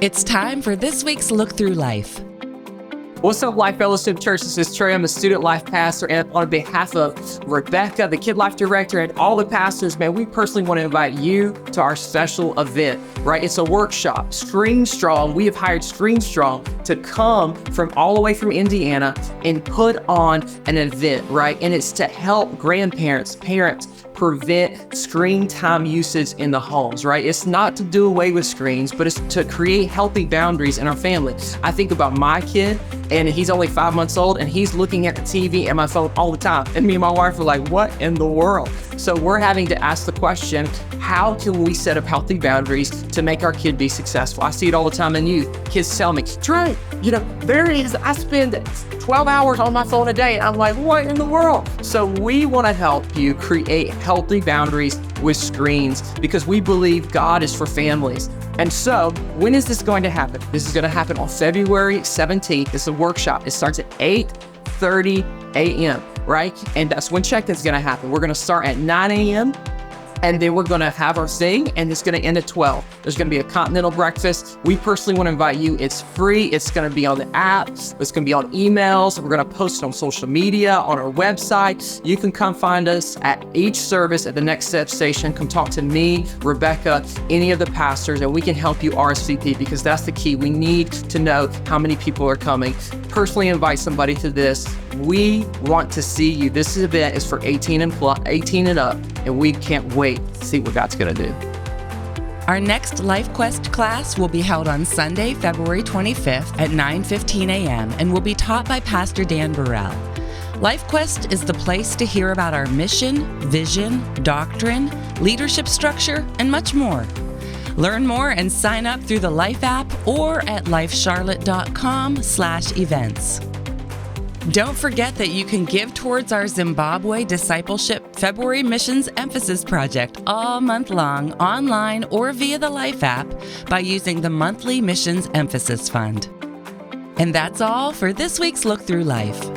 It's time for this week's Look Through Life. What's up, Life Fellowship Church? This is Trae. I'm a student life pastor, and on behalf of Rebecca, the Kid Life Director, and all the pastors, man, we personally want to invite you to our special event, right? It's a workshop, ScreenStrong. We have hired ScreenStrong to come from all the way from Indiana and put on an event, right? And it's to help grandparents, parents, prevent screen time usage in the homes, right? It's not to do away with screens, but it's to create healthy boundaries in our family. I think about my kid, and he's only 5 months old, and he's looking at the TV and my phone all the time. And me and my wife are like, what in the world? So we're having to ask the question, how can we set up healthy boundaries to make our kid be successful? I see it all the time in youth. Kids tell me, Trae, there it is. I spend 12 hours on my phone a day. And I'm like, what in the world? So we want to help you create healthy boundaries with screens because we believe God is for families. And so when is this going to happen? This is going to happen on February 17th. It's a workshop. It starts at 8:30 a.m., right? And that's when check-in's going to happen. We're going to start at 9 a.m. and then we're going to have our thing, and it's going to end at 12. There's going to be a continental breakfast. We personally want to invite you. It's free. It's going to be on the app. It's going to be on emails. We're going to post it on social media, on our website. You can come find us at each service at the Next Step Station. Come talk to me, Rebecca, any of the pastors, and we can help you RSVP because that's the key. We need to know how many people are coming. Personally invite somebody to this. We want to see you. This event is for 18 and up, and we can't wait to see what God's going to do. Our next LIFEQuest class will be held on Sunday, February 25th at 9:15 a.m. and will be taught by Pastor Dan Burrell. LIFEQuest is the place to hear about our mission, vision, doctrine, leadership structure, and much more. Learn more and sign up through the Life app or at lifecharlotte.com/events. Don't forget that you can give towards our Zimbabwe Discipleship February Missions Emphasis Project all month long, online or via the Life app by using the monthly Missions Emphasis Fund. And that's all for this week's Look Through Life.